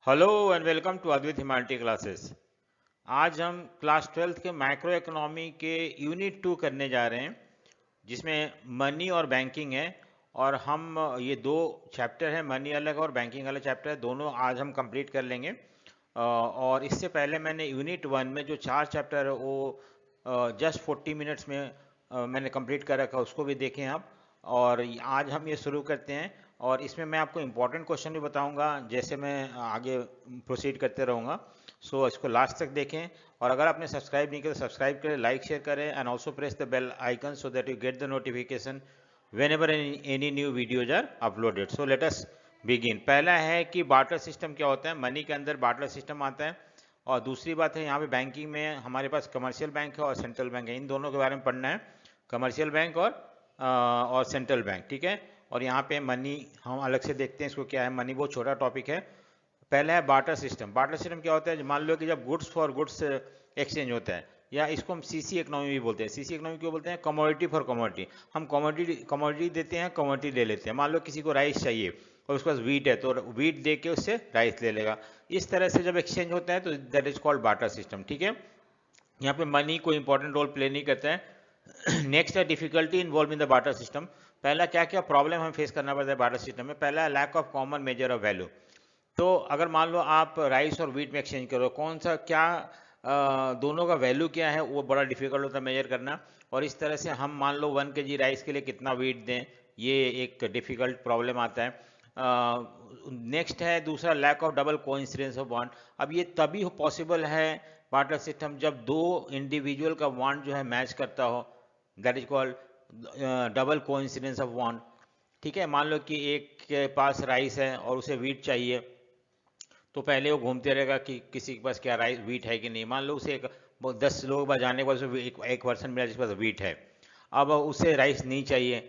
Hello and welcome to Advait हिमालटी classes. आज हम क्लास 12th के मैक्रो इकोनॉमी के यूनिट 2 करने जा रहे हैं, जिसमें मनी और बैंकिंग है। और हम ये दो चैप्टर है, मनी अलग और बैंकिंग अलग चैप्टर है, दोनों आज हम कंप्लीट कर लेंगे। और इससे पहले मैंने यूनिट 1 में जो 4 चैप्टर है वो जस्ट 40 मिनट्स में मैंने कंप्लीट कर रखा, उसको भी देखें आप। और आज हम ये शुरू करते हैं, और इसमें मैं आपको इम्पोर्टेंट क्वेश्चन भी बताऊंगा जैसे मैं आगे प्रोसीड करते रहूँगा। सो इसको लास्ट तक देखें, और अगर आपने सब्सक्राइब नहीं किया तो सब्सक्राइब करें, लाइक शेयर करें, and also press the bell icon so that you get the notification whenever any new videos are uploaded. So let us begin. पहला है कि बार्टर सिस्टम क्या होता है। मनी के अंदर बार्टर सिस्टम आता है। और दूसरी बात है, यहाँ पे बैंकिंग में हमारे पास कमर्शियल बैंक है और सेंट्रल बैंक है, इन दोनों के बारे में पढ़ना है, कमर्शियल बैंक और सेंट्रल बैंक, ठीक है। और यहाँ पे मनी हम अलग से देखते हैं, इसको क्या है। मनी बहुत छोटा टॉपिक है। पहला है बार्टर सिस्टम। बार्टर सिस्टम क्या होता है, मान लो कि जब गुड्स फॉर गुड्स एक्सचेंज होता है, या इसको हम सीसी इकोनॉमी भी बोलते हैं। सीसी इकोनॉमी क्यों बोलते हैं, कमोडिटी फॉर कमोडिटी। हम कमोडिटी देते हैं, कमोडिटी ले लेते हैं। मान लो किसी को राइस चाहिए और उसके पास वीट है, तो वीट दे के उससे राइस ले लेगा। इस तरह से जब एक्सचेंज होता है तो that is called barter system, ठीक है। यहाँ पे मनी कोई इंपॉर्टेंट रोल प्ले नहीं करता है। नेक्स्ट है difficulty involve in the barter system. पहला क्या क्या प्रॉब्लम हमें फेस करना पड़ता है बार्टर सिस्टम में। पहला है lack of common measure of value. तो अगर मान लो आप राइस और वीट में एक्सचेंज करो, कौन सा क्या दोनों का वैल्यू क्या है, वो बड़ा डिफिकल्ट होता है मेजर करना। और इस तरह से हम मान लो 1 kg राइस के लिए कितना वीट दें, ये एक डिफिकल्ट प्रॉब्लम आता है। नेक्स्ट है दूसरा, lack of double coincidence of want. अब ये तभी पॉसिबल है बार्टर सिस्टम जब दो इंडिविजुअल का वांट जो है मैच करता हो, that is called double coincidence of want, ठीक है। मान लो कि एक के पास राइस है और उसे वीट चाहिए, तो पहले वो घूमते रहेगा कि किसी के पास क्या राइस वीट है कि नहीं। मान लो उसे 10 लोग बार जाने के बाद उसे एक पर्सन मिला जिसके पास वीट है। अब उसे राइस नहीं चाहिए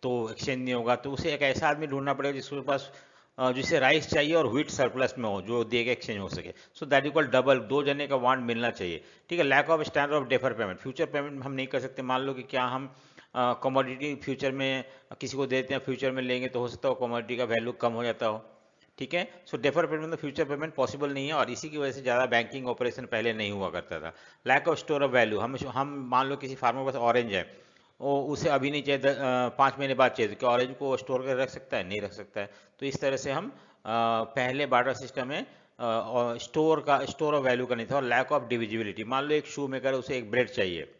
तो एक्सचेंज नहीं होगा, तो उसे एक ऐसा आदमी ढूंढना पड़ेगा जिसके पास जिसे राइस चाहिए और व्हीट सरप्लस में हो, जो दे के एक्सचेंज हो सके। सो दैट इक्वल डबल, दो जने का वांट मिलना चाहिए, ठीक है। Lack of standard of defer payment. Future payment हम नहीं कर सकते। मान लो कि क्या हम कमोडिटी फ्यूचर में किसी को देते हैं, फ्यूचर में लेंगे तो हो सकता है कमोडिटी का वैल्यू कम हो जाता हो, ठीक है। सो डेफर पेमेंट में फ्यूचर पेमेंट पॉसिबल नहीं है, और इसी की वजह से ज़्यादा बैंकिंग ऑपरेशन पहले नहीं हुआ करता था। Lack of store of value. हम मान लो किसी फार्मर के पास ऑरेंज है, वो उसे अभी नहीं चाहिए, 5 महीने बाद चाहिए, तो क्या ऑरेंज को स्टोर कर रख सकता है, नहीं रख सकता है। तो इस तरह से हम पहले बार्टर सिस्टम में स्टोर ऑफ वैल्यू का नहीं था। और लैक ऑफ डिविजिबिलिटी। मान लो एक शू मेकर है, उसे एक ब्रेड चाहिए,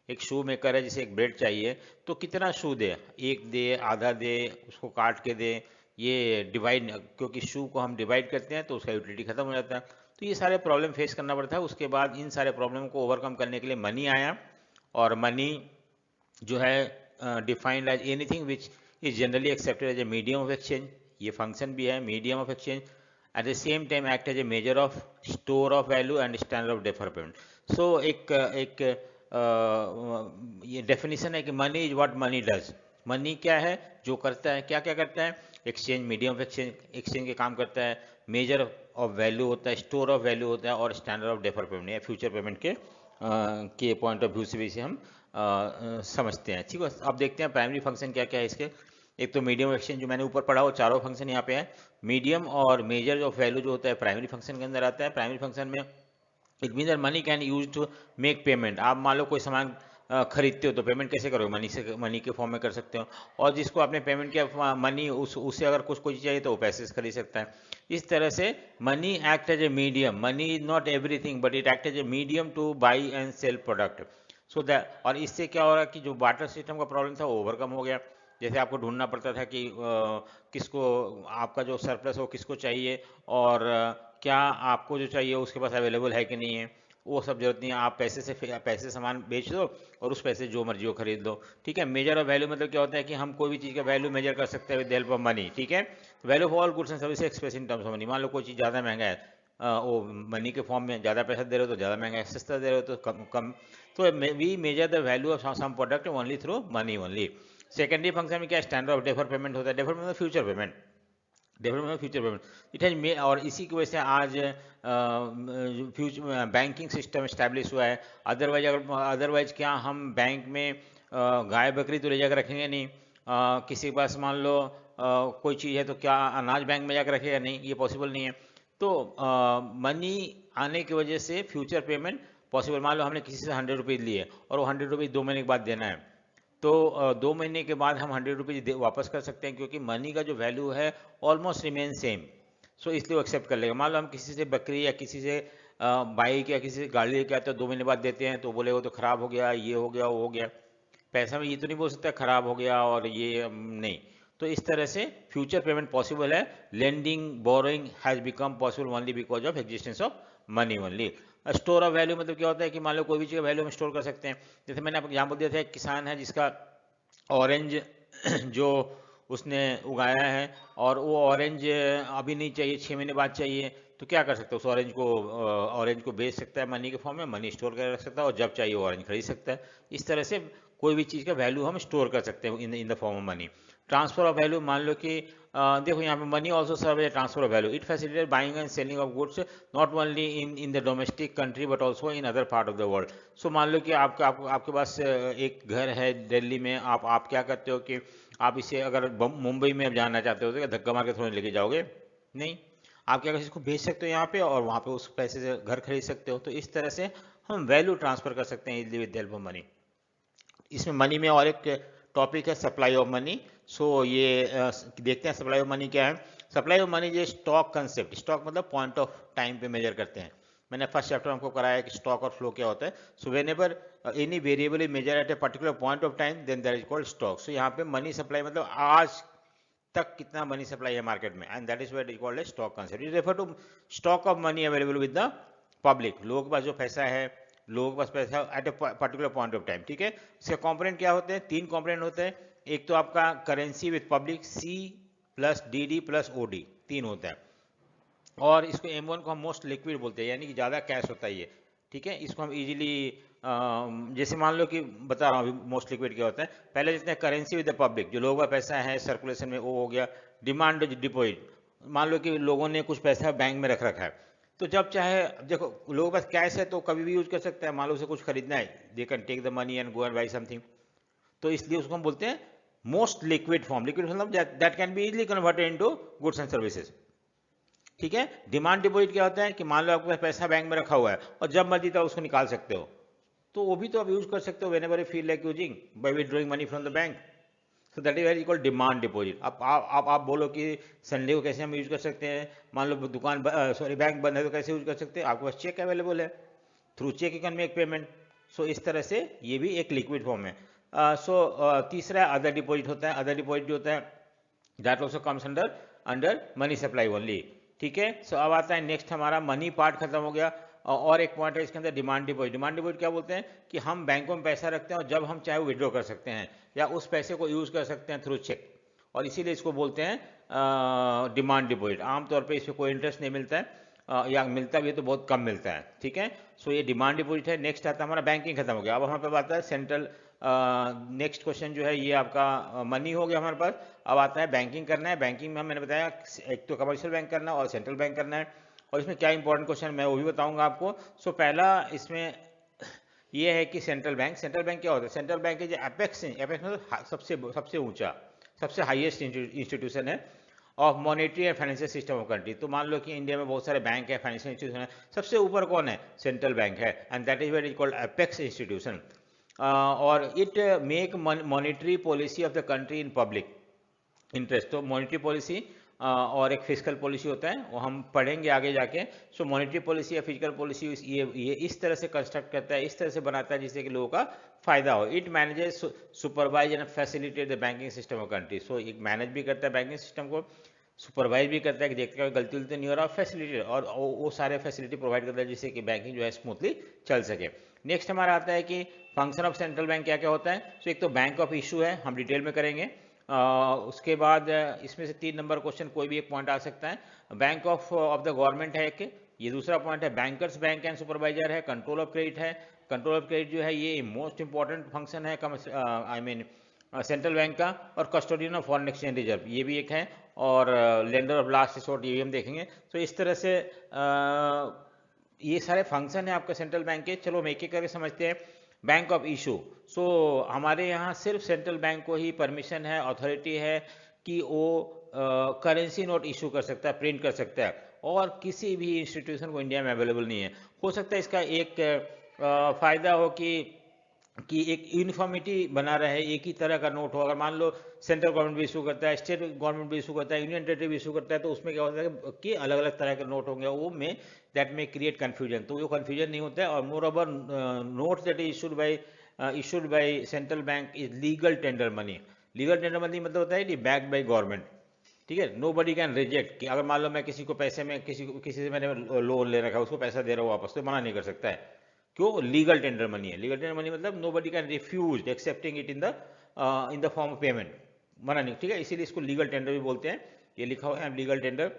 एक शू मेकर है जिसे एक ब्रेड चाहिए, तो कितना शू दे, एक दे, आधा दे, उसको काट के दे, ये डिवाइड, क्योंकि शू को हम डिवाइड करते हैं तो उसका यूटिलिटी खत्म हो जाता है। तो ये सारे प्रॉब्लम फेस करना पड़ता है। उसके बाद इन सारे प्रॉब्लम को ओवरकम करने के लिए मनी आया। और मनी जो है defined as anything which is generally accepted as a medium of exchange. ये फंक्शन भी है medium of exchange, at the same time act as a measure of store of value and standard of defer payment. So एक ये definition है कि money is what money does. Money क्या है, जो करता है, क्या क्या करता है, exchange, medium of exchange, exchange के काम करता है, मेजर ऑफ वैल्यू होता है, स्टोर ऑफ वैल्यू होता है, और स्टैंडर्ड ऑफ डेफर पेमेंट या फ्यूचर पेमेंट के पॉइंट ऑफ व्यू से भी इसे हम समझते हैं, ठीक है। अब देखते हैं प्राइमरी फंक्शन क्या क्या है इसके। एक तो मीडियम एक्सचेंज जो मैंने ऊपर पढ़ा, वो चारों फंक्शन यहाँ पे है। मीडियम और मेजर ऑफ वैल्यू जो होता है प्राइमरी फंक्शन के अंदर आता है। प्राइमरी फंक्शन में it mean that money can use to make payment. आप मान लो कोई सामान खरीदते हो तो पेमेंट कैसे करोगे, मनी से, मनी के फॉर्म में कर सकते हो। और जिसको आपने पेमेंट किया मनी, उससे अगर कुछ कोई चाहिए तो वो पैसे से खरीद सकता है। इस तरह से money act as a medium. Money is not everything but it act as a medium to buy and sell product. So that, और इससे क्या हो रहा है कि जो बार्टर सिस्टम का प्रॉब्लम था वो ओवरकम हो गया। जैसे आपको ढूंढना पड़ता था कि किसको, आपका जो सरप्लस हो किसको चाहिए, और क्या आपको जो चाहिए उसके पास अवेलेबल है कि नहीं है, वो सब जरूरत नहीं है। आप पैसे सामान बेच दो और उस पैसे जो मर्जी हो खरीद लो, ठीक है। मेजर ऑफ वैल्यू मतलब क्या होता है कि हम कोई भी चीज़ का वैल्यू मेजर कर सकते हैं विद हेल्प ऑफ मनी, ठीक है। Value of all goods and service express in terms of money. मान लो कोई चीज़ ज़्यादा महंगा है, वो मनी के फॉर्म में, ज़्यादा पैसा दे रहे हो तो ज़्यादा महंगा है, सस्ता दे रहे हो तो कम कम। तो we measure the value of some product only through money only. Secondary function में क्या, स्टैंडर्ड ऑफ डेफर पेमेंट होता है। Defer payment future payment, development future payment it has. और इसी की वजह से आज फ्यूचर बैंकिंग सिस्टम इस्टेब्लिश हुआ है। अदरवाइज क्या हम बैंक में गाय बकरी तो ले जाकर रखेंगे नहीं। किसी के पास मान लो कोई चीज़ है तो क्या अनाज बैंक में जाकर रखेगा, नहीं, ये पॉसिबल नहीं है। तो मनी आने की वजह से फ्यूचर पेमेंट पॉसिबल। मान लो हमने किसी से 100 रुपीज़ लिए और वो 100 रुपीज़ 2 महीने के बाद देना है, तो 2 महीने के बाद हम 100 रुपीज़ वापस कर सकते हैं, क्योंकि मनी का जो वैल्यू है ऑलमोस्ट रिमेन सेम। सो इसलिए वो एक्सेप्ट कर लेगा। मान लो हम किसी से बकरी या किसी से बाइक या किसी से गाड़ी लेके आते हैं, 2 महीने बाद देते हैं, तो बोले वो तो ख़राब हो गया, ये हो गया, वो हो गया। पैसा में ये तो नहीं बोल सकता ख़राब हो गया और ये नहीं। तो इस तरह से फ्यूचर पेमेंट पॉसिबल है। Lending borrowing has become possible only because of existence of money only. Store of value मतलब क्या होता है कि मान लो कोई भी चीज़ वैल्यू हम स्टोर कर सकते हैं। जैसे मैंने आपको यहाँ बोल दिया था, एक किसान है जिसका ऑरेंज जो उसने उगाया है, और वो ऑरेंज अभी नहीं चाहिए, 6 महीने बाद चाहिए, तो क्या कर सकता है? उस ऑरेंज को बेच सकता है मनी के फॉर्म में, मनी स्टोर कर रख सकता है, और जब चाहिए वो ऑरेंज खरीद सकता है। इस तरह से कोई भी चीज़ का वैल्यू हम स्टोर कर सकते हैं in the form of money. Transfer of value, मान लो कि देखो यहाँ पे money also serve as transfer of value. It facilitate buying and selling of goods not only in the domestic country but also in other part of the world. So मान लो कि आपके पास एक घर है दिल्ली में, आप क्या करते हो कि आप इसे अगर मुंबई में अब जाना चाहते हो तो क्या धक्का मार के थोड़ी लेके जाओगे? नहीं, आप क्या इसको भेज सकते हो यहाँ पे, और वहाँ पे उस पैसे से घर खरीद सकते हो। तो इस तरह से हम वैल्यू ट्रांसफर कर सकते हैं easily with help of money. इसमें मनी में और एक टॉपिक है सप्लाई ऑफ मनी। सो ये देखते हैं सप्लाई ऑफ मनी क्या है। सप्लाई ऑफ मनी जो स्टॉक कंसेप्ट, स्टॉक मतलब पॉइंट ऑफ टाइम पे मेजर करते हैं। मैंने फर्स्ट चैप्टर हमको कराया कि स्टॉक और फ्लो क्या होता है। So whenever any variable is measure at a particular point of time then that is called stock. So यहाँ पे मनी सप्लाई मतलब आज तक कितना मनी सप्लाई है मार्केट में, and that is what is called a stock concept. It refer to stock of money available with the public. लोगों के पास जो पैसा है, लोगों के पास पैसा at a particular point of time, ठीक है। इसके कंपोनेंट क्या होते हैं? 3 कंपोनेंट होते हैं। एक तो आपका currency with public, C plus D D plus O D, 3 होता है। और इसको M1 को हम मोस्ट लिक्विड बोलते हैं, यानी कि ज़्यादा कैश होता है ये, ठीक है। इसको हम इजीली जैसे मान लो कि बता रहा हूँ अभी मोस्ट लिक्विड क्या होता है। पहले जितने करेंसी विद द पब्लिक, जो लोगों का पैसा है सर्कुलेशन में, वो हो गया। डिमांड डिपॉजिट, मान लो कि लोगों ने कुछ पैसा बैंक में रख रखा है, तो जब चाहे, देखो लोगों के पास कैश है तो कभी भी यूज कर सकते हैं। मान लो उसे कुछ खरीदना है, they can take the money and go and buy something. तो इसलिए उसको हम बोलते हैं मोस्ट लिक्विड फॉर्म। लिक्विड मतलब that can be easily converted into goods and services, ठीक है। डिमांड डिपॉजिट क्या होता है कि मान लो आपके पास पैसा बैंक में रखा हुआ है और जब मर्जी तो उसको निकाल सकते हो, तो वो भी तो आप यूज कर सकते हो whenever you feel like using by withdrawing money from the bank. So that is called demand deposit. आप बोलो कि संडे को कैसे हम यूज कर सकते हैं? मान लो दुकान बैंक बंद है तो कैसे यूज कर सकते हैं? आपके पास चेक अवेलेबल है, through cheque you can make payment. So इस तरह से ये भी एक लिक्विड फॉर्म है। तीसरा अदर डिपॉजिट होता है। अदर डिपॉजिट जो होता है that also comes under money supply only, ठीक है। सो अब आता है नेक्स्ट, हमारा मनी पार्ट खत्म हो गया, और एक पॉइंट है इसके अंदर डिमांड डिपॉजिट। डिमांड डिपॉजिट क्या बोलते हैं कि हम बैंकों में पैसा रखते हैं और जब हम चाहे विड्रॉ कर सकते हैं या उस पैसे को यूज कर सकते हैं थ्रू चेक, और इसीलिए इसको बोलते हैं डिमांड डिपॉजिट। आमतौर पर इसमें कोई इंटरेस्ट नहीं मिलता है, या मिलता भी है तो बहुत कम मिलता है, ठीक है। सो ये डिमांड डिपॉजिट है। नेक्स्ट आता है हमारा बैंकिंग खत्म हो गया। अब हमारे पास आता है सेंट्रल, नेक्स्ट क्वेश्चन जो है ये आपका मनी हो गया हमारे पास। अब आता है बैंकिंग करना है। बैंकिंग में मैंने बताया एक तो कमर्शियल बैंक करना है और सेंट्रल बैंक करना है, और इसमें क्या इंपॉर्टेंट क्वेश्चन मैं वो भी बताऊंगा आपको। सो पहला इसमें ये है कि सेंट्रल बैंक क्या होता है? सेंट्रल बैंक है जो एपेक्स मतलब सबसे ऊंचा, सबसे हाईएस्ट इंस्टीट्यूशन है of monetary and financial system of country. तो मान लो कि इंडिया में बहुत सारे बैंक है, फाइनेंशियल इंस्टीट्यूशन है, सबसे ऊपर कौन है? सेंट्रल बैंक है, and that is what is called apex institution. और it make monetary policy of the country in public interest. तो मॉनेटरी पॉलिसी और एक फिजिकल पॉलिसी होता है, वो हम पढ़ेंगे आगे जाके। सो मॉनेटरी पॉलिसी या फिजिकल पॉलिसी ये इस तरह से कंस्ट्रक्ट करता है, इस तरह से बनाता है जिससे कि लोगों का फायदा हो। It manages supervise and facilitate the banking system of country. So एक मैनेज भी करता है बैंकिंग सिस्टम को, सुपरवाइज भी करता है कि देखते हैं गलती उलती नहीं हो रहा, फैसिलिटेट, और वो सारे फैसिलिटी प्रोवाइड करता है जिससे कि बैंकिंग जो है स्मूथली चल सके। नेक्स्ट हमारा आता है कि फंक्शन ऑफ सेंट्रल बैंक क्या क्या होता है। सो एक तो बैंक ऑफ इशू है, हम डिटेल में करेंगे। उसके बाद इसमें से 3 नंबर क्वेश्चन कोई भी एक पॉइंट आ सकता है। बैंक ऑफ द गवर्नमेंट है एक, ये दूसरा पॉइंट है। बैंकर्स बैंक एंड सुपरवाइजर है। कंट्रोल ऑफ क्रेडिट है। कंट्रोल ऑफ क्रेडिट जो है ये मोस्ट इंपॉर्टेंट फंक्शन है सेंट्रल बैंक का। और custodian of foreign exchange reserve ये भी एक है, और लेंडर ऑफ लास्ट रिसोर्ट ये भी हम देखेंगे। तो इस तरह से ये सारे फंक्शन है आपके सेंट्रल बैंक के। चलो हम एक एक करके समझते हैं। बैंक ऑफ इशू, सो हमारे यहाँ सिर्फ सेंट्रल बैंक को ही परमिशन है, अथॉरिटी है कि वो करेंसी नोट इशू कर सकता है, प्रिंट कर सकता है। और किसी भी इंस्टीट्यूशन को इंडिया में अवेलेबल नहीं है। हो सकता है इसका एक फायदा हो कि एक यूनिफॉर्मिटी बना रहे, एक ही तरह का नोट हो। अगर मान लो सेंट्रल गवर्नमेंट भी इशू करता है, स्टेट गवर्नमेंट भी इशू करता है, यूनियन टेरिटरी भी इशू करता है, तो उसमें क्या होता है कि अलग अलग तरह के नोट होंगे, वो में दैट में क्रिएट कन्फ्यूजन, तो वो कन्फ्यूजन नहीं होता है। और more over notes that is issued by central bank is legal tender money. Legal tender money मतलब होता है कि बैक्ड बाई गवर्नमेंट, ठीक है। नो बडी कैन रिजेक्ट, कि अगर मान लो मैं किसी को पैसे में किसी से मैंने लोन ले रखा है, उसको पैसा दे रहा हूँ वापस, तो मना नहीं कर सकता है। क्यों? लीगल टेंडर मनी है। लीगल टेंडर मनी मतलब nobody can refuse accepting it in the form of payment, मना नहीं, ठीक है। इसीलिए इसको लीगल टेंडर भी बोलते हैं। ये लिखा हुआ है लीगल टेंडर।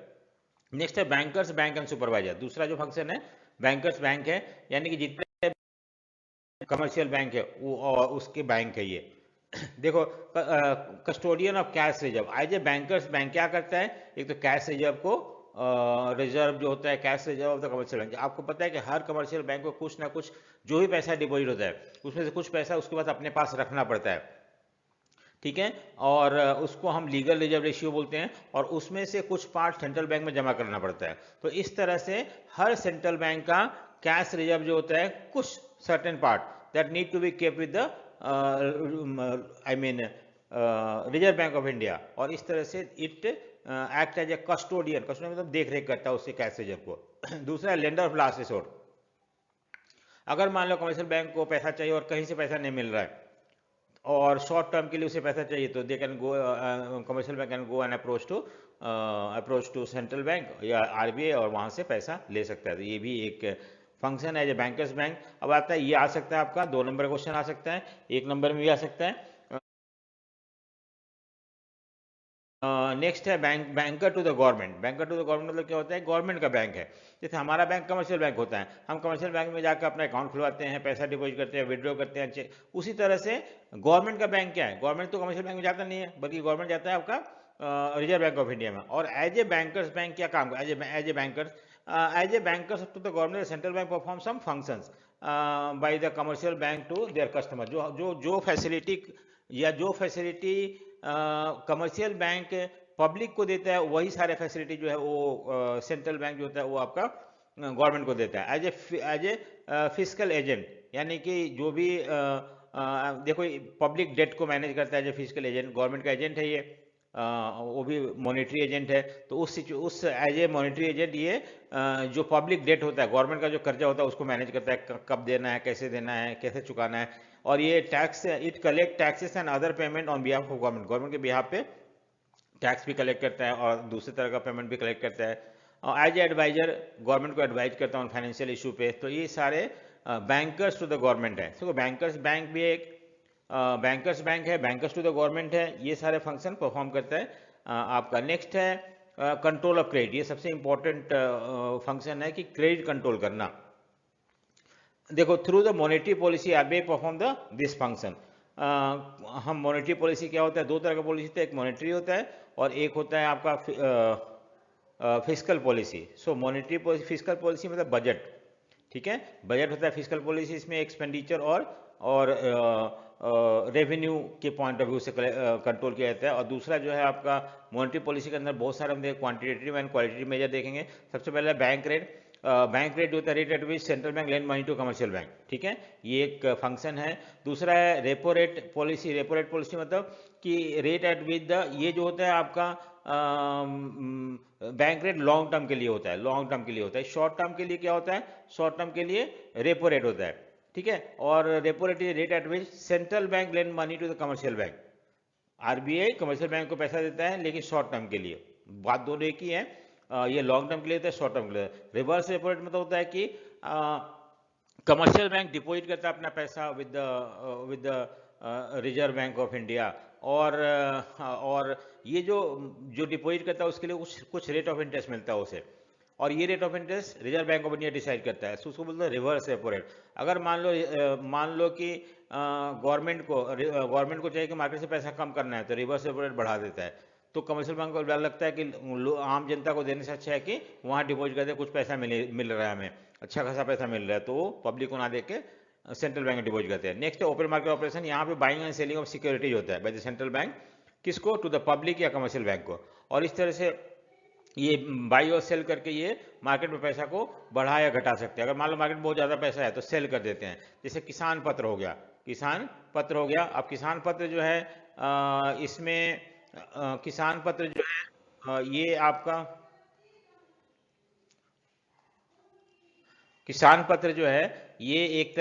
नेक्स्ट है बैंकर्स बैंक एंड सुपरवाइजर। दूसरा जो फंक्शन है बैंकर्स बैंक है, यानी कि जितने कमर्शियल बैंक है वो उसके बैंक है ये। देखो, custodian of cash reserve. As a banker's bank क्या करता है? एक तो कैश रिजर्व को रिजर्व जो होता है, cash reserve of the commercial bank. आपको पता है कि हर कमर्शियल बैंक को कुछ ना कुछ जो भी पैसा डिपॉजिट होता है उसमें से कुछ पैसा उसके बाद अपने पास रखना पड़ता है, ठीक है। और उसको हम लीगल रिजर्व रेशियो बोलते हैं, और उसमें से कुछ पार्ट सेंट्रल बैंक में जमा करना पड़ता है। तो इस तरह से हर सेंट्रल बैंक का कैश रिजर्व जो होता है, कुछ certain part that need to be kept with the Reserve Bank of India, और इस तरह से it act as a custodian. Custodian मतलब देख रेख करता है उसके कैश रिजर्व को। दूसरा है लेंडर ऑफ लास्ट रिसोर्ट। अगर मान लो कमर्शियल बैंक को पैसा चाहिए और कहीं से पैसा नहीं मिल रहा है और शॉर्ट टर्म के लिए उसे पैसा चाहिए, तो they can go, commercial bank can go and approach to central bank या आरबीआई, और वहां से पैसा ले सकता है। तो ये भी एक फंक्शन है जो बैंकर्स बैंक। अब आता है, ये आ सकता है आपका 2 नंबर क्वेश्चन आ सकता है, 1 नंबर में भी आ सकता है। नेक्स्ट है banker to the government. Banker to the government मतलब क्या होता है? गवर्नमेंट का बैंक है। जैसे हमारा बैंक कमर्शियल बैंक होता है, हम कमर्शियल बैंक में जाकर अपना अकाउंट खुलवाते हैं, पैसा डिपॉजिट करते हैं, विड्रॉ करते हैं। उसी तरह से गवर्नमेंट का बैंक क्या है? गवर्नमेंट तो कमर्शियल बैंक में जाता नहीं है, बल्कि गवर्नमेंट जाता है आपका रिजर्व बैंक ऑफ इंडिया में। और एज ए बैंकर्स बैंक क्या काम? As a bankers to the government, central bank perform some functions by the commercial bank to their customer. जो फैसिलिटी कमर्शियल बैंक पब्लिक को देता है, वही सारे फैसिलिटी जो है वो सेंट्रल बैंक जो होता है वो आपका गवर्नमेंट को देता है एज ए फिस्कल एजेंट। यानी कि जो भी देखो, पब्लिक डेट को मैनेज करता है as a fiscal agent, government का एजेंट है ये, वो भी मॉनेटरी एजेंट है। तो उस एज ए मॉनेटरी एजेंट ये जो पब्लिक डेट होता है, गवर्नमेंट का जो कर्जा होता है, उसको मैनेज करता है, कब देना है, कैसे देना है, कैसे चुकाना है। और ये tax, it collect taxes and other payment on behalf of government. Government के बिहाफ पे टैक्स भी कलेक्ट करता है और दूसरे तरह का पेमेंट भी कलेक्ट करता है। एज ए एडवाइजर गवर्नमेंट को एडवाइज करता है फाइनेंशियल इशू पे। तो ये सारे बैंकर्स टू द गवर्नमेंट है। तो बैंकर्स बैंक भी एक बैंकर्स बैंक है, बैंकर्स टू द गवर्नमेंट है, ये सारे फंक्शन परफॉर्म करता है आपका। नेक्स्ट है कंट्रोल ऑफ क्रेडिट। ये सबसे इंपॉर्टेंट फंक्शन है कि क्रेडिट कंट्रोल करना। देखो, through the monetary policy RBI perform the this function. हम मॉनेटरी पॉलिसी क्या होता है? 2 तरह का पॉलिसी होता है, एक मॉनेटरी होता है और एक होता है आपका फिस्कल पॉलिसी। सो मॉनेटरी पॉलिसी, फिस्कल पॉलिसी मतलब बजट, ठीक है। बजट होता है फिस्कल पॉलिसी, इसमें एक्सपेंडिचर और रेवेन्यू के पॉइंट ऑफ व्यू से कंट्रोल किया जाता है। और दूसरा जो है आपका मॉनेटरी पॉलिसी के अंदर बहुत सारे हम क्वांटिटेटिव एंड क्वालिटेटिव मेजर देखेंगे। सबसे पहले बैंक रेट। बैंक रेट जो होता है, rate at which central bank lend money to commercial bank, ठीक है, ये एक फंक्शन है। दूसरा है repo rate policy. Repo rate policy मतलब कि रेट एट विच ये जो होता है आपका बैंक रेट लॉन्ग टर्म के लिए होता है, लॉन्ग टर्म के लिए होता है। शॉर्ट टर्म के लिए क्या होता है? शॉर्ट टर्म के लिए रेपो रेट होता है, ठीक है। और repo rate is rate at which central bank lend money to the commercial bank. RBI commercial bank को पैसा देता है, लेकिन शॉर्ट टर्म के लिए। बात दोनों एक ही है, ये लॉन्ग टर्म के लिए होता है, शॉर्ट टर्म के लिए। रिवर्स रेपो रेट मतलब होता है कि कमर्शियल बैंक डिपॉजिट करता है अपना पैसा with the Reserve Bank of India, और ये जो डिपॉजिट करता है उसके लिए कुछ रेट ऑफ इंटरेस्ट मिलता है उसे, और ये rate of interest reserve Bank of India decide करता है। उसको बोलते हैं रिवर्स रेपो रेट। अगर मान लो कि गवर्नमेंट को चाहिए कि मार्केट से पैसा कम करना है, तो रिवर्स रेपो रेट बढ़ा देता है। तो कमर्शियल बैंक को डर लगता है कि आम जनता को देने से अच्छा है कि वहाँ डिपॉजिट करते कुछ पैसा मिल रहा है, हमें अच्छा खासा पैसा मिल रहा है, तो वो पब्लिक को ना दे के सेंट्रल बैंक में डिपॉजिट करते हैं। नेक्स्ट है ओपन मार्केट ऑपरेशन। यहाँ पे buying and selling of securities होता है बाय द सेंट्रल बैंक, किसको? टू द पब्लिक या कमर्शियल बैंक को। और इस तरह से ये बाई और सेल करके ये मार्केट में पैसा को बढ़ा या घटा सकते हैं। अगर मान लो मार्केट में बहुत ज़्यादा पैसा है तो सेल कर देते हैं। जैसे किसान पत्र हो गया, किसान पत्र हो गया। अब किसान पत्र जो है इसमें किसान पत्र जो है ये आपका किसान पत्र जो है ये एक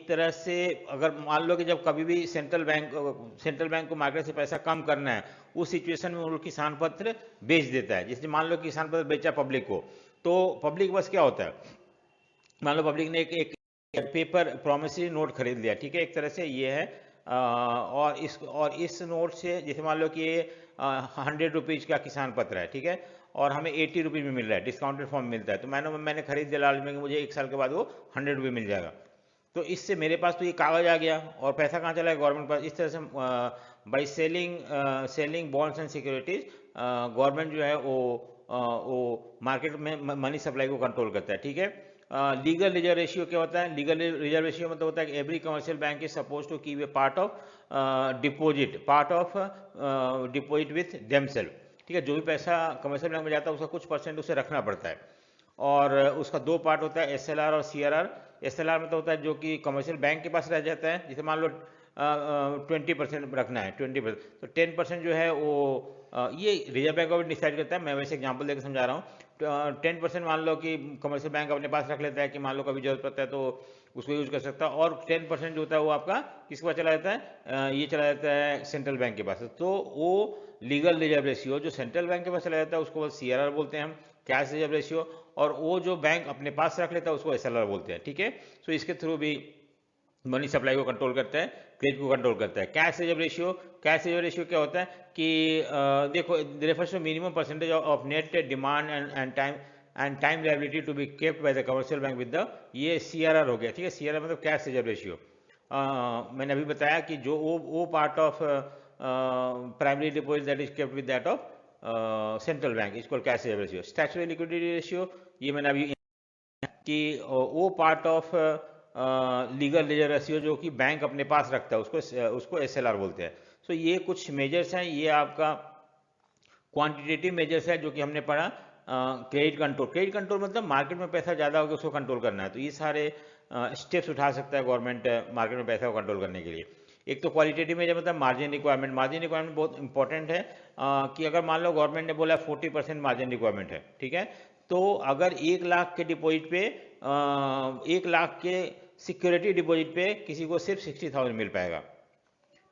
तरह से अगर मान लो कि जब कभी भी सेंट्रल बैंक को मार्केट से पैसा कम करना है, उस सिचुएशन में वो लोग किसान पत्र बेच देता है। जैसे मान लो किसान पत्र बेचा पब्लिक को, तो पब्लिक बस क्या होता है, मान लो पब्लिक ने एक पेपर प्रोमिसरी नोट खरीद लिया, ठीक है, एक तरह से ये है। और इस नोट से जैसे मान लो कि ये 100 रुपीज़ का किसान पत्र है, ठीक है, और हमें 80 रुपीज़ में मिल रहा है, डिस्काउंटेड फॉर्म मिलता है, तो मैंने खरीद दिया लालच में कि मुझे 1 साल के बाद वो 100 रुपये मिल जाएगा। तो इससे मेरे पास तो ये कागज आ गया और पैसा कहाँ चला गया, गवर्नमेंट पास। इस तरह से by selling bonds and securities government जो है वो मार्केट में मनी सप्लाई को कंट्रोल करता है, ठीक है। लीगल रिजर्व रेशियो क्या होता है? लीगल रिजर्व रेशियो मतलब होता है कि every commercial bank is suppose to keep a part of deposit with themself, ठीक है। जो भी पैसा कमर्शियल बैंक में जाता है उसका कुछ परसेंट उसे रखना पड़ता है। और उसका 2 पार्ट होता है, एसएलआर और सीआरआर। एसएलआर मतलब होता है जो कि कमर्शियल बैंक के पास रह जाता है, जैसे मान लो 20% रखना है, 20%, तो 10% जो है वो ये रिजर्व बैंक ऑफ डिसाइड करता है। मैं वैसे एग्जांपल देकर समझा रहा हूँ। 10% मान लो कि कमर्शियल बैंक अपने पास रख लेता है कि मान लो कभी जरूरत पड़ता है तो उसको यूज कर सकता है, और 10% जो होता है वो आपका किसके पास चला जाता है? ये चला जाता है सेंट्रल बैंक के पास। तो वो लीगल रिजर्व रेशियो जो सेंट्रल बैंक के पास चला जाता है उसको सीआरआर बोलते हैं हम, कैश रिजर्व रेशियो। और वो जो बैंक अपने पास रख लेता है उसको एसएलआर बोलते हैं, ठीक है। सो इसके थ्रू भी मनी सप्लाई को कंट्रोल करता है, क्रेडिट को कंट्रोल करता है। कैश रिजर्व रेशियो क्या होता है कि देखो, refers to minimum percentage of net demand and time liability to be kept by the commercial bank with the, ये सीआरआर हो गया, ठीक है। सीआरआर मतलब कैश रिजर्व रेशियो। मैंने अभी बताया कि जो वो part of primary deposit that is kept with that of central bank is called cash reserve ratio. Statutory liquidity ratio, ये मैंने अभी कि वो part of legal reserve ratio जो कि बैंक अपने पास रखता है उसको एसएलआर बोलते हैं। सो ये कुछ मेजर्स हैं, ये आपका क्वांटिटेटिव मेजर्स है जो कि हमने पढ़ा। क्रेडिट कंट्रोल मतलब मार्केट में पैसा ज़्यादा होगा उसको कंट्रोल करना है, तो ये सारे स्टेप्स उठा सकता है गवर्नमेंट मार्केट में पैसा को कंट्रोल करने के लिए। एक तो क्वालिटेटिव मेजर मतलब मार्जिन रिक्वायरमेंट बहुत इंपॉर्टेंट है। कि अगर मान लो गवर्नमेंट ने बोला 40% मार्जिन रिक्वायरमेंट है, ठीक है, तो अगर 1 लाख के डिपॉजिट पे 1 लाख के सिक्योरिटी डिपॉजिट पे किसी को सिर्फ 60,000 मिल पाएगा,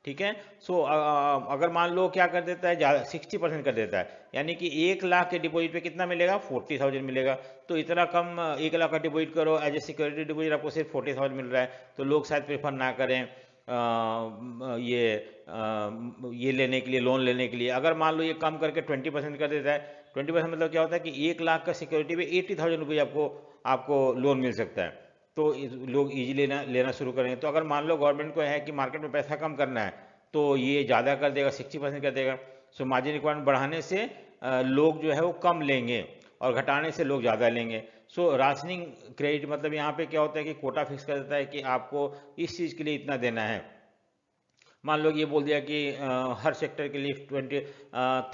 ठीक है। सो अगर मान लो क्या कर देता है, ज़्यादा 60% कर देता है, यानी कि 1 लाख के डिपॉजिट पे कितना मिलेगा? 40,000 मिलेगा। तो इतना कम 1 लाख का डिपॉजिट करो, एज ए सिक्योरिटी डिपॉजिट आपको सिर्फ 40,000 मिल रहा है, तो लोग शायद प्रेफर ना करें ये लेने के लिए, लोन लेने के लिए। अगर मान लो ये कम करके 20% कर देता है, 20% मतलब क्या होता है कि 1 लाख का सिक्योरिटी पे 80,000 रुपये आपको लोन मिल सकता है, तो लोग ईजी लेना शुरू करेंगे। तो अगर मान लो गवर्नमेंट को है कि मार्केट में पैसा कम करना है तो ये ज़्यादा कर देगा, 60% कर देगा। सो मार्जिन रिक्वायरमेंट बढ़ाने से लोग जो है वो कम लेंगे और घटाने से लोग ज़्यादा लेंगे। सो राशनिंग क्रेडिट मतलब यहाँ पे क्या होता है कि कोटा फिक्स कर देता है कि आपको इस चीज़ के लिए इतना देना है। मान लो ये बोल दिया कि हर सेक्टर के लिए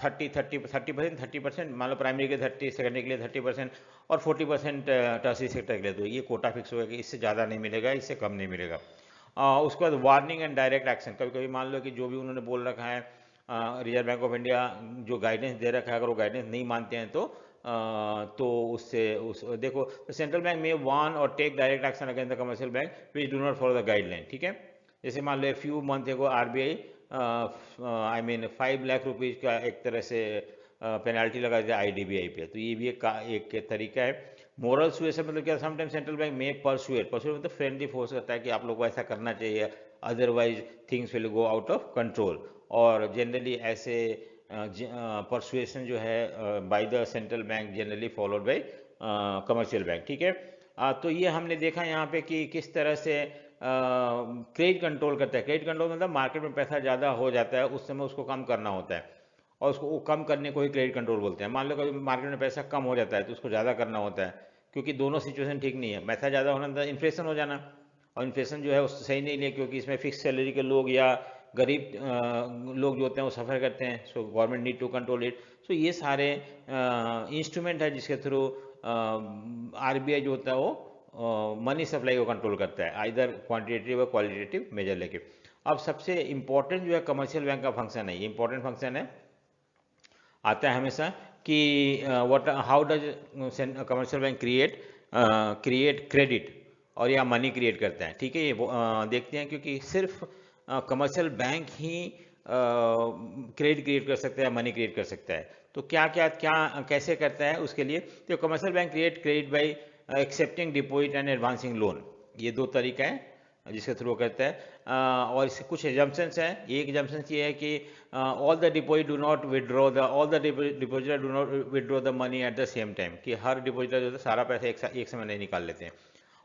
30% मान लो प्राइमरी के 30, सेकेंडरी के लिए 30% और 40% टर्शरी सेक्टर के लिए, तो ये कोटा फिक्स होगा कि इससे ज़्यादा नहीं मिलेगा, इससे कम नहीं मिलेगा। उसके बाद वार्निंग एंड डायरेक्ट एक्शन। कभी कभी मान लो कि जो भी उन्होंने बोल रखा है, रिजर्व बैंक ऑफ इंडिया जो गाइडेंस दे रखा है, अगर वो गाइडेंस नहीं मानते हैं तो देखो, सेंट्रल बैंक में वार्न और take direct action against the commercial bank which do not follow the guideline, ठीक है। जैसे मान लो few month ago RBI 5 lakh rupees का एक तरह से पेनल्टी लगा दिया आईडीबीआई पे, तो ये भी एक तरीका है। मोरल सुएशन मतलब क्या, समटाइम सेंट्रल बैंक में परसुएट मतलब फ्रेंडली फोर्स करता है कि आप लोग को ऐसा करना चाहिए, otherwise things will go out of control. और जनरली ऐसे परसुएशन जो है by the central bank generally followed by commercial bank, ठीक है। तो ये हमने देखा यहाँ पे कि किस तरह से क्रेडिट कंट्रोल करता है। क्रेडिट कंट्रोल मतलब मार्केट में पैसा ज़्यादा हो जाता है उस समय उसको कम करना होता है, और उसको कम करने को ही क्रेडिट कंट्रोल बोलते हैं। मान लो कभी मार्केट में पैसा कम हो जाता है तो उसको ज़्यादा करना होता है, क्योंकि दोनों सिचुएशन ठीक नहीं है। पैसा ज़्यादा होना था इन्फ्लेशन हो जाना, और इन्फ्लेशन जो है उससे सही नहीं है, क्योंकि इसमें फिक्स सैलरी के लोग या गरीब लोग जो होते हैं वो सफ़र करते हैं, so government need to control it. So ये सारे इंस्ट्रूमेंट है जिसके थ्रू आरबीआई जो होता है वो मनी सप्लाई को कंट्रोल करता है, आइदर क्वांटिटेटिव और क्वालिटेटिव मेजर लेके। अब सबसे इम्पोर्टेंट जो है कमर्शियल बैंक का फंक्शन है, ये इंपॉर्टेंट फंक्शन है, आता है हमेशा कि what how does commercial bank create credit और या मनी क्रिएट करता है। ठीक है, ये देखते हैं, क्योंकि सिर्फ कमर्शियल बैंक ही क्रेडिट क्रिएट कर सकता है, मनी क्रिएट कर सकता है। तो क्या क्या क्या कैसे करता है उसके लिए, तो commercial bank create credit by accepting deposit and advancing loan, ये दो तरीका है जिसके थ्रू करता है। और इसके कुछ एजम्पन्स हैं। एक एजम्पन ये है कि all the deposit do not withdraw the all the depositor do not withdraw the money at the same time, कि हर डिपॉजिटर जो है सारा पैसा एक समय नहीं निकाल लेते हैं।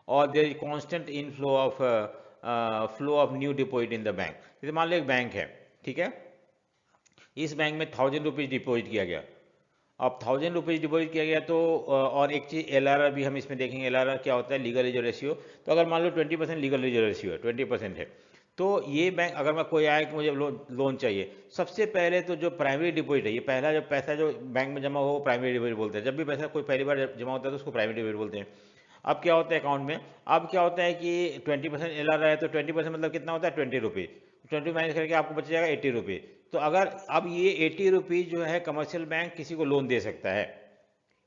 और there is constant inflow of new deposit in the bank. जैसे मान लो एक बैंक है, ठीक है, इस बैंक में 1000 रुपीज़ डिपॉजिट किया गया। अब 1000 रुपीज़ डिपॉजिट किया गया तो और एक चीज़ एलआरआर भी हम इसमें देखेंगे। एलआरआर क्या होता है, लीगल रिजर्व रेशियो। तो अगर मान लो 20% लीगल रिजर्व रेशियो है, 20% है, तो ये बैंक अगर मैं कोई आए कि मुझे लोन चाहिए, सबसे पहले तो जो प्राइमरी डिपॉजिट है, ये पहला जो पैसा जो बैंक में जमा हो वो प्राइमरी डिपॉजिट बोलते हैं। जब भी पैसा कोई पहली बार जमा होता है तो उसको प्राइमरी डिपॉजिट बोलते हैं। अब क्या होता है अकाउंट में, अब क्या होता है कि 20% एलआरआर है, तो 20% मतलब कितना होता है, 20 रुपीज़। 20 माइनस करके आपको बच जाएगा 80 रुपीज़। तो अगर अब ये 80 रुपीज़ जो है कमर्शियल बैंक किसी को लोन दे सकता है,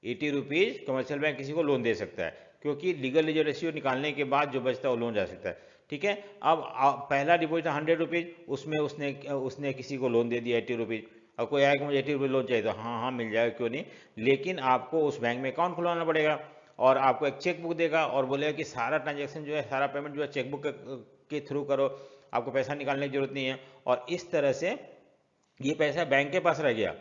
80 रुपीज़ कमर्शियल बैंक किसी को लोन दे सकता है, क्योंकि लीगल रिजर्व रेशियो निकालने के बाद जो बचता है वो लोन जा सकता है। ठीक है, अब पहला डिपॉजिट था 100 रुपीज़, उसमें उसने किसी को लोन दे दिया 80 रुपीज़। अब कोई आएगा मुझे 80 रुपये लोन चाहिए, तो हाँ हाँ मिल जाएगा, क्यों नहीं, लेकिन आपको उस बैंक में अकाउंट खुलवाना पड़ेगा और आपको एक चेक बुक देगा और बोलेगा कि सारा ट्रांजेक्शन जो है, सारा पेमेंट जो है चेक बुक के थ्रू करो, आपको पैसा निकालने की जरूरत नहीं है। और इस तरह से ये पैसा बैंक के पास रह गया।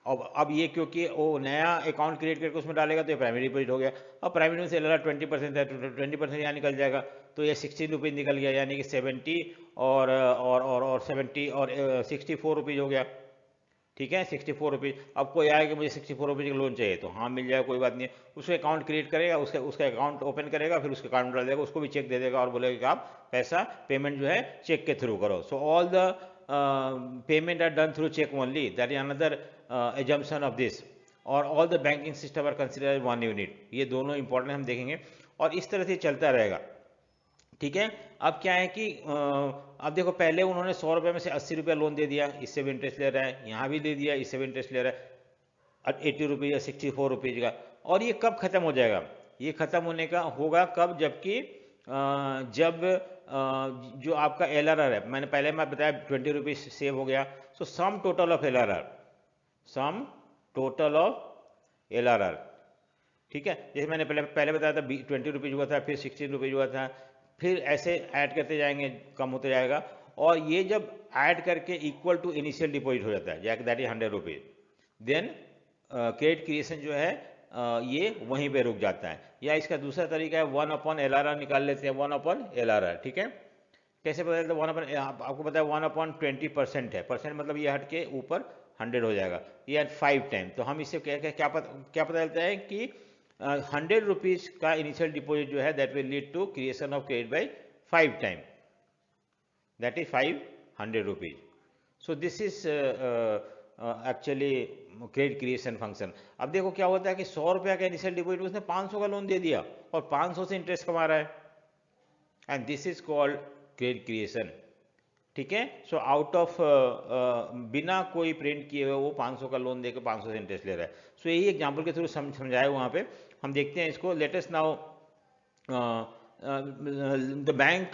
अब ये क्योंकि वो नया अकाउंट क्रिएट करके उसमें डालेगा तो ये प्राइमरी डिपॉजिट हो गया। अब प्राइमरी में से एलआरआर 20% है, तो 20% यहाँ निकल जाएगा, तो ये 60 रुपीज़ निकल गया, यानी कि 70 और 70 और 64 रुपीज़ हो गया। ठीक है, 64 रुपीज़। अब कोई आए कि मुझे 64 रुपीज़ का लोन चाहिए, तो हाँ मिल जाएगा, कोई बात नहीं है। उसका अकाउंट क्रिएट करेगा, उसका अकाउंट ओपन करेगा, फिर उसके अकाउंट डाल देगा, उसको भी चेक दे देगा और बोलेगा कि आप पैसा पेमेंट जो है चेक के थ्रू करो। So all the payment are done through cheque only, that is another assumption of this. और all the banking system are consider one unit, ये दोनों इंपॉर्टेंट हम देखेंगे और इस तरह से चलता रहेगा। ठीक है, अब क्या है कि अब देखो, पहले उन्होंने 100 रुपये में से 80 रुपया लोन दे दिया, इससे भी इंटरेस्ट ले रहा है, यहाँ भी दे दिया, इससे भी इंटरेस्ट ले रहा है 80 रुपीज़ या 64 रुपीज़ का। और ये कब खत्म हो जाएगा, ये खत्म होने का होगा कब, जबकि जब जो आपका एलआरआर है, मैंने पहले मैं बताया 20 रुपीज़ सेव हो गया। So sum total of LRR, sum total of LRR, ठीक है, जैसे मैंने पहले बताया था 20 रुपीज़ हुआ था, फिर 16 रुपीज़ हुआ था, फिर ऐसे ऐड करते जाएंगे, कम होते जाएगा। और ये जब ऐड करके इक्वल टू इनिशियल डिपॉजिट हो जाता है, that is 100 rupees, then credit creation जो है ये वहीं पे रुक जाता है। या इसका दूसरा तरीका है 1/LRR निकाल लेते हैं, 1/LRR। ठीक है, कैसे पता चलता है 1/, आपको पता है 1/20% है, परसेंट मतलब ये हट के ऊपर 100 हो जाएगा, ये एट 5 टाइम। तो हम इससे क्या पता चलता है कि 100 रुपीज़ का इनिशियल डिपॉजिट जो है that will lead to creation of credit by 5 time, that is 500 rupees. So this is actually credit creation function. अब देखो क्या होता है कि 100 रुपया का इनिशियल डिपॉजिट, उसने 500 का लोन दे दिया और 500 से इंटरेस्ट कमा रहा है, and this is called credit creation. ठीक है, सो आउट ऑफ बिना कोई प्रिंट किए हुए वो 500 का लोन देकर 500 से इंटरेस्ट ले रहा है। सो यही एग्जांपल के थ्रू समझाया वहाँ पे, हम देखते हैं इसको। Latest now the bank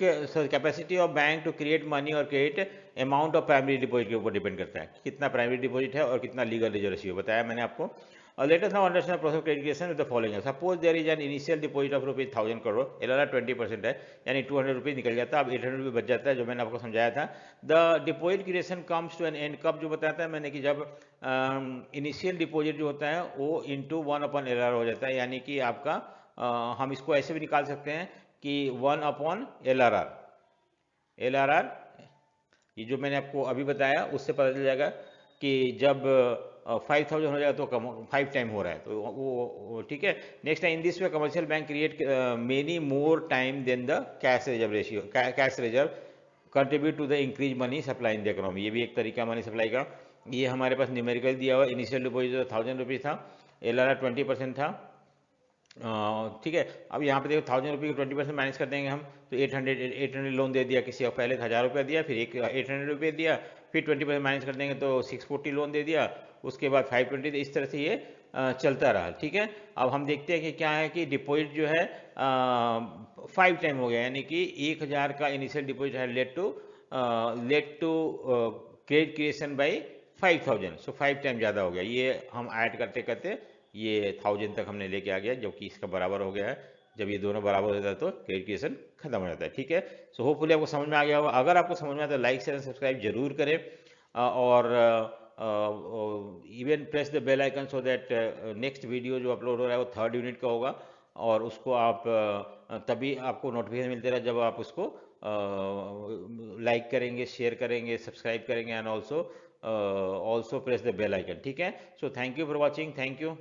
capacity of bank to create money और create amount of primary deposit के ऊपर डिपेंड करता है, कितना प्राइमरी डिपॉजिट है और कितना लीगल रिजर्व रेशियो, बताया मैंने आपको। Latest now understand process of credit creation with the following. Suppose there is an initial deposit of ₹1000 crore, LRR 20% है, यानी 200 रुपीज़ निकल जाता है, अब 800 रुपये बच जाता है, जो मैंने आपको समझाया था। The deposit creation comes to an end, कब जो बताता है मैंने कि जब इनिशियल डिपॉजिट जो होता है वो इंटू 1/LRR हो जाता है, यानी कि आपका हम इसको ऐसे भी निकाल सकते हैं कि 1/LRR, LRR ये जो मैंने आपको अभी बताया उससे पता चल जाएगा कि जब 5000 हो जाएगा तो 5 टाइम हो रहा है, तो वो ठीक है। नेक्स्ट है, in this way commercial bank create many more time than the cash reserve ratio, cash reserve contribute to the increase money supply in the economy, ये भी एक तरीका मनी सप्लाई का। ये हमारे पास न्यूमेरिकल दिया हुआ, इनिशियल डिपॉजिट 1000 रुपीज़ था, LRR 20% था, ठीक है। अब यहाँ पे देखो 1000 रुपये का 20% माइनस कर देंगे हम, तो 800 लोन दे दिया किसी को, पहले 1000 रुपया दिया, फिर एक 800 रुपये दिया, फिर 20% माइनस कर देंगे तो 640 लोन दे दिया, उसके बाद 520, इस तरह से ये चलता रहा, ठीक है। अब हम देखते हैं कि क्या है कि डिपॉजिट जो है 5 टाइम हो गया, यानी कि 1000 का इनिशियल डिपॉजिट है let to credit creation by 5000, so 5 time ज़्यादा हो गया। ये हम ऐड करते करते ये 1000 तक हमने लेके आ गया, जबकि इसका बराबर हो गया है। जब ये दोनों बराबर हो जाता है तो क्रेडिट क्रिएशन खत्म हो जाता है, ठीक है। सो होपफुली आपको समझ में आ गया होगा। अगर आपको समझ में आता है लाइक शेयर सब्सक्राइब जरूर करें, और even press the bell icon so that next video जो अपलोड हो रहा है वो 3rd यूनिट का होगा, और उसको आप तभी आपको नोटिफिकेशन मिलते रहे जब आप उसको लाइक करेंगे, शेयर करेंगे, सब्सक्राइब करेंगे, and also press the bell icon, ठीक है। So thank you for watching, thank you.